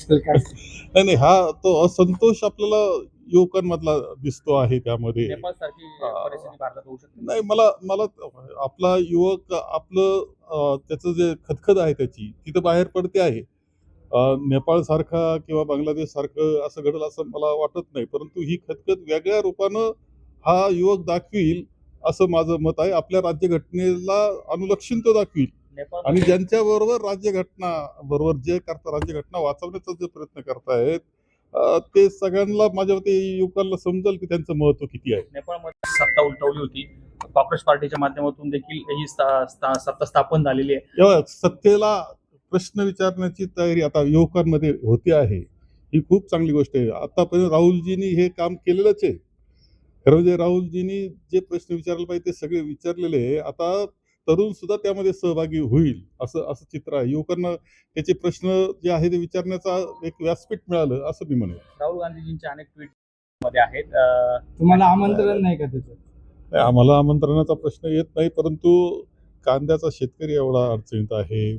नाही नाही, हा तो असंतोष आपल्याला युवकांमधला दिसतो आहे त्यामध्ये. नेपाळसारखी परिस्थिती भारतात होऊ शकते. नाही, मला मला आपला युवक आपलं त्याचं जे खदखद आहे त्याची तिथं बाहेर पडते आहे. नेपाळ सारखा किंवा बांगलादेश सारखं असं घडेल असं मला वाटत नाही, परंतु ही खदखद वेगळ्या रूपानं हा युवक दाखवील असं माझं मत आहे. आपल्या राज्यघटनेला अनुलक्षून तो दाखवील आणि ज्यांच्या बरोबर राज्यघटना बरोबर जे करता राज्यघटना वाचवण्याचा जे प्रयत्न करतायत ते सगळ्यांना माझ्या मते युवकांना समजेल की त्यांचं महत्व किती आहे. नेपाळमध्ये सत्ता उलटवली होती. काँग्रेस पार्टीच्या माध्यमातून देखील ही सत्ता स्थापन झालेली आहे. तेव्हा सत्तेला प्रश्न विचारण्याची तयारी आता युवकांमध्ये होते आहे. ही खूप चांगली गोष्ट आहे. आतापर्यंत राहुलजींनी हे काम केलेलंच आहे. खरं म्हणजे राहुलजींनी जे प्रश्न विचारले पाहिजे ते सगळे विचारलेले आहे. आता तरुण सुद्धा त्यामध्ये सहभागी होईल असं असं चित्र आहे. युवकांना त्याचे प्रश्न जे आहे ते विचारण्याचा एक व्यासपीठ मिळालं असं मी म्हणेन. राहुल गांधीजींचे अनेक ट्विट मध्ये आहेत. तुम्हाला आमंत्रण नाही का त्याचं? नाही, आम्हाला आमंत्रणाचा प्रश्न येत नाही, परंतु कांद्याचा शेतकरी एवढा अडचणीत आहे.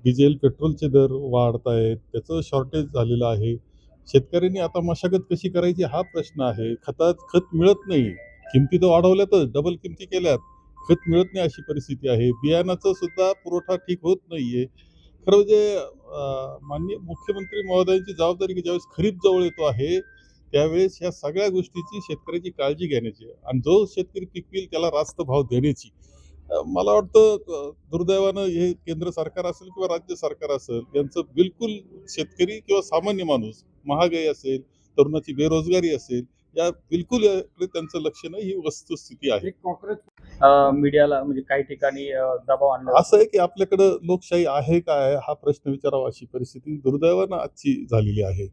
डिझेल पेट्रोलचे दर वाढत आहेत, त्याचं शॉर्टेज झालेलं आहे. शेतकऱ्यांनी आता मशागत कशी करायची हा प्रश्न आहे. खत मिळत नाही, किमती तर वाढवल्यातच, डबल किमती केल्यात, खत मिळत नाही अशी परिस्थिती आहे. बियाणाचा सुद्धा पुरवठा ठीक होत नाहीये. खरं म्हणजे माननीय मुख्यमंत्री महोदयांची जबाबदारी की ज्यावेळेस खरीप जवळ येतो आहे त्यावेळेस ह्या सगळ्या गोष्टीची शेतकऱ्याची काळजी घेण्याची आणि जो शेतकरी पिकविल त्याला रास्त भाव देण्याची. मला वाटतं दुर्दैवानं हे केंद्र सरकार असेल किंवा राज्य सरकार असेल यांचं बिलकुल शेतकरी किंवा सामान्य माणूस, महागाई असेल, तरुणाची बेरोजगारी असेल, या बिलकुल याकडे त्यांचं लक्ष नाही. ही वस्तुस्थिती आहे. मीडियाला म्हणजे काही ठिकाणी दबाव आणला. असं आहे की आपल्याकडं लोकशाही आहे काय हा प्रश्न विचारावा अशी परिस्थिती दुर्दैवानं आजची झालेली आहे.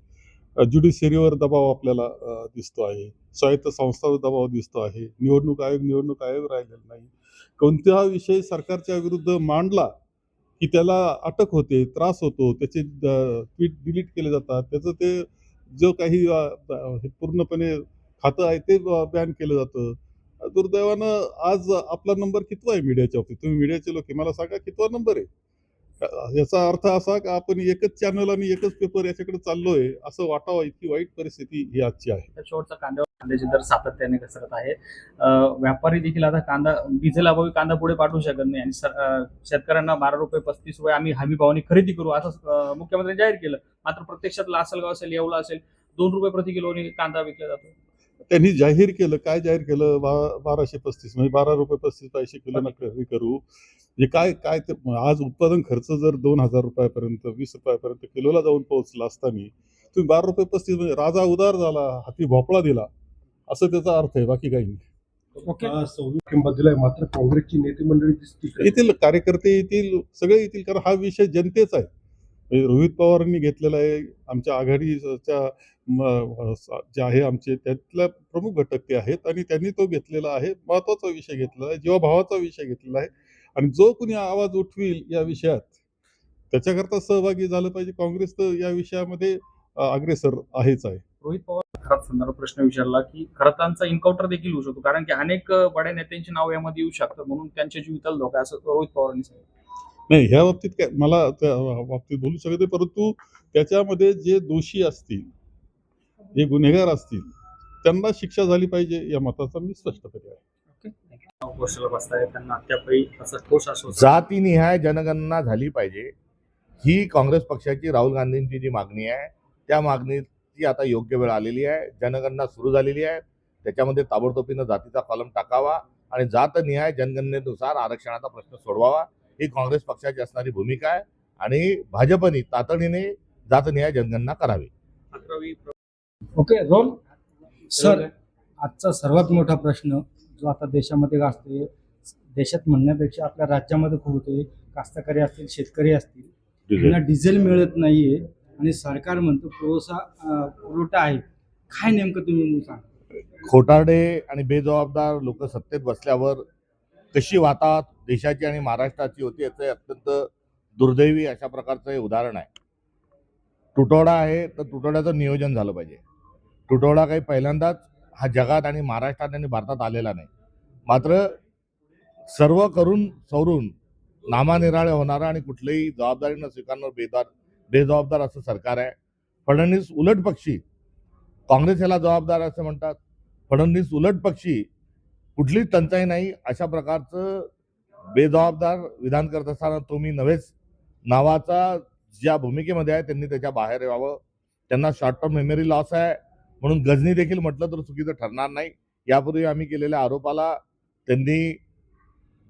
ज्युडिशरीवर दबाव आपल्याला दिसतो आहे. स्वायत्त संस्थांवर दबाव दिसतो आहे. निवडणूक आयोग राहिलेला नाही. कोणता विषय सरकारच्या विरुद्ध मांडला की त्याला अटक होते, त्रास होतो, त्याचे ट्विट डिलीट केले जातात, त्याचं ते जो काही हे पूर्णपणे खातं आहे ते बॅन केलं जातं. दुर्दैवानं आज आपला नंबर कितवा आहे मीडियाच्या बाबतीत? तुम्ही मीडियाचे लोक आहे, मला सांगा कितवा नंबर आहे? याचा अर्थ असा की आपण एकच चॅनल आणि एकच पेपर याच्याकडे चाललोय असं वाटावं, इतकी वाईट परिस्थिती ही आजची आहे. शेवटचा कांद्याचे दर सातत्याने घसरत आहे. व्यापारी देखील आता कांदा डिझेल अभावी कांदा पुढे पाठवू शकत नाही आणि शेतकऱ्यांना 12 रुपये 35 रुपये आम्ही हमी भावाने खरेदी करू असं मुख्यमंत्र्यांनी जाहीर केलं. मात्र प्रत्यक्षात लासलगाव असेल, येवला असेल, 2 रुपये प्रति किलोने कांदा विकला जातो. त्यांनी जाहीर केलं, काय जाहीर केलं? 1235 म्हणजे 12 रुपये 35 पैसे किलोनं खरेदी करू. म्हणजे काय काय ते आज उत्पादन खर्च जर 2000 रुपयापर्यंत 20 रुपयापर्यंत किलोला जाऊन पोहोचला असताना तुम्ही 12 रुपये 35 म्हणजे राजा उदार झाला, हाती भोपळा दिला असं त्याचा अर्थ आहे, बाकी काही नाही. किंमत दिलाय, मात्र काँग्रेसची नेते मंडळी दिसतील, येथील कार्यकर्ते येतील, सगळे येतील, कारण हा विषय जनतेचा आहे. रोहित पवारांनी घेतलेला आहे, आमच्या आघाडीच्या जे आहे आमचे त्यातल्या प्रमुख घटक ते आहेत आणि त्यांनी तो घेतलेला आहे. महत्वाचा विषय घेतलेला आहे, जीवाभावाचा विषय घेतलेला आहे आणि जो कुणी आवाज उठवील या विषयात त्याच्याकरता सहभागी झालं पाहिजे. काँग्रेस तर या विषयामध्ये अग्रेसर आहेच आहे. रोहित पवार खरंच संदर्भ प्रश्न विचारला की खरतांचा एन्काउंटर देखील होऊ शकतो, कारण की अनेक बड्या नेत्यांची नाव यामध्ये येऊ शकतं, म्हणून त्यांच्या जीविताला धोका असं रोहित पवारांनी सांगितलं. नाही, ह्या बाबतीत काय मला त्या बाबतीत बोलू शकत नाही, परंतु त्याच्यामध्ये जे दोषी असतील, जे गुन्हेगार असतील त्यांना शिक्षा झाली पाहिजे या मताचा मी स्पष्टपणे आहे. त्यांना अद्यापही असं ठोस आश्वासन. जातीनिहाय जनगणना झाली पाहिजे ही काँग्रेस पक्षाची, राहुल गांधींची जी मागणी आहे त्या मागणीची आता योग्य वेळ आलेली आहे. जनगणना सुरू झालेली आहे, त्याच्यामध्ये ताबडतोबीनं जातीचा कॉलम टाकावा आणि जातनिहाय जनगणनेनुसार आरक्षणाचा प्रश्न सोडवावा ही काँग्रेस पक्षाची असणारी भूमिका आहे आणि भाजपने तातडीने जातनिहाय जनगणना करावी. ओके रोल सर, आजचा सर्वात मोठा प्रश्न जो आता देशामध्ये गाजतोय, देशात म्हणण्यापेक्षा आपल्या राज्यामध्ये खूप होतोय, कास्तकरी असतील, शेतकरी असतील, त्यांना डिझेल मिळत नाहीये आणि सरकार म्हणतं पुरवठा आहे. काय नेमकं तुम्ही सांगा? खोटारडे आणि बेजबाबदार लोक सत्तेत बसल्यावर कशी वातावत देशाची आणि महाराष्ट्राची होती याचं अत्यंत दुर्दैवी अशा प्रकारचं हे उदाहरण आहे. तुटवडा आहे तर तुटवड्याचं नियोजन झालं पाहिजे. तुटवडा काही पहिल्यांदाच हा जगात आणि महाराष्ट्रात आणि भारतात आलेला नाही, मात्र सर्व करून सवरून नामानिराळे होणारा आणि कुठलीही जबाबदारी न स्वीकारणारा बेजबाबदार असं सरकार आहे. फडणवीस उलट पक्षी, काँग्रेस याला जबाबदार असं म्हणतात. फडणवीस उलट पक्षी, कुठलीच टंचाई नाही अशा प्रकारचं बेजबाबदार विधान करत असताना तुम्ही नव्हेच नावाचा ज्या भूमिकेमध्ये आहे त्यांनी त्याच्या बाहेर यावं. त्यांना शॉर्ट टर्म मेमरी लॉस आहे म्हणून गजनी देखील म्हटलं तर चुकीचं ठरणार नाही. यापूर्वी आम्ही केलेल्या आरोपाला त्यांनी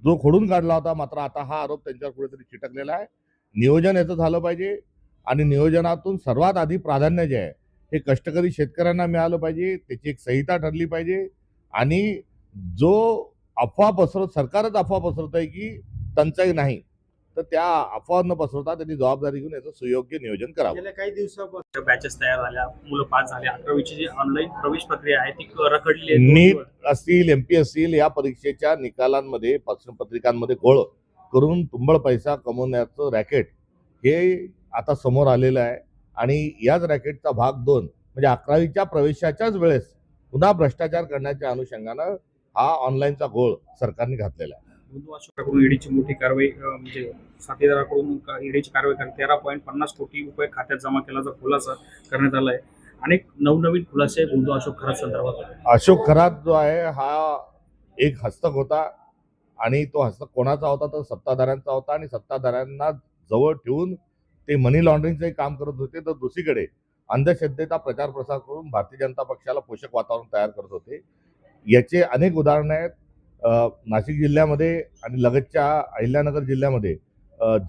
जो खोडून काढला होता, मात्र आता हा आरोप त्यांच्यावर कुठेतरी चिटकलेला आहे. नियोजन याचं झालं पाहिजे आणि नियोजनातून सर्वात आधी प्राधान्य जे आहे हे कष्टकरी शेतकऱ्यांना मिळालं पाहिजे. त्याची एक संहिता ठरली पाहिजे आणि जो अफवा सरकारच अफवा पसरत आहे की टंचाई नाही, तर त्या अफवा न पसरवता त्यांनी जबाबदारी घेऊन याचं सुयोग्य नियोजन करावं. गेल्या काही दिवसापासून बॅचेस तयार झाल्या, मुलं पास झाले, 11वीची जी ऑनलाईन प्रवेश प्रक्रिया आहे ती रखडली आहे. नीट असतील, MP असतील, या परीक्षेच्या निकालांमध्ये पत्रिकांमध्ये घोळ करून तुंबळ पैसा कमवण्याचं रॅकेट हे आता समोर आलेलं आहे आणि याच रॅकेटचा भाग 2 म्हणजे 11वीच्या प्रवेशाच्याच वेळेस पुन्हा भ्रष्टाचार करण्याच्या अनुषंगानं हा ऑनलाईनचा घोळ सरकारने घातलेला आहे. बंधू अशोककडून ईडीची मोठी कारवाई म्हणजे साथीदाराकडून ईडीची कारवाई करत 13.50 कोटी रुपये खात्यात जमा केल्याचा खुलासा करण्यात आला आहे. अनेक नवनवीन खुलासे बंधू अशोक खरात संदर्भात आहे. अशोक खरात जो आहे हा एक हस्तक होता आणि तो हस्तक कोणाचा होता तर सत्ताधाऱ्यांचा होता आणि सत्ताधाऱ्यांना जवळ ठेवून ते मनी लॉन्ड्रिंगचंही काम करत होते. तर दुसरीकडे अंधश्रद्धेचा प्रचार प्रसार करून भारतीय जनता पक्षाला पोषक वातावरण तयार करत होते. याचे अनेक उदाहरणं आहेत. नाशिक जिल्ह्यामध्ये आणि लगतच्या अहिल्यानगर जिल्ह्यामध्ये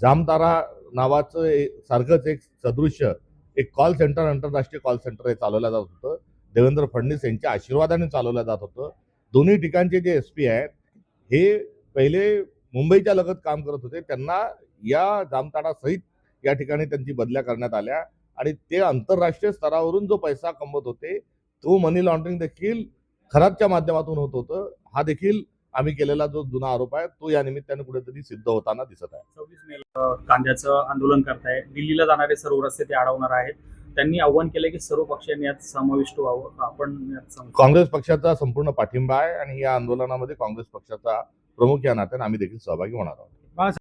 जामतारा नावाचं सारखंच एक सदृश्य एक कॉल सेंटर, आंतरराष्ट्रीय कॉल सेंटर हे चालवलं जात होतं. देवेंद्र फडणवीस यांच्या आशीर्वादाने चालवलं जात होतं. दोन्ही ठिकाणचे जे SP आहेत हे पहिले मुंबईच्या लगत काम करत होते. त्यांना या जामतारा सहित या ठिकाणी त्यांची बदल्या करण्यात आल्या आणि ते आंतरराष्ट्रीय स्तरावरून जो पैसा कमवत होते तो मनी लॉन्ड्रिंग देखील खरातच्या माध्यमातून होत होतं. हा देखील आम्ही केलेला जो जुना आरोप आहे तो या निमित्ताने कुठेतरी सिद्ध होताना दिसत आहे. 26 मेला कांद्याचं आंदोलन करताय, दिल्लीला जाणारे सर्व रस्ते ते अडवणार आहेत. त्यांनी आव्हान केलं की सर्व पक्षांनी यात समाविष्ट व्हावं. आपण काँग्रेस पक्षाचा संपूर्ण पाठिंबा आहे आणि या आंदोलनामध्ये काँग्रेस पक्षाचा प्रमुख या नात्याने आम्ही देखील सहभागी होणार आहोत.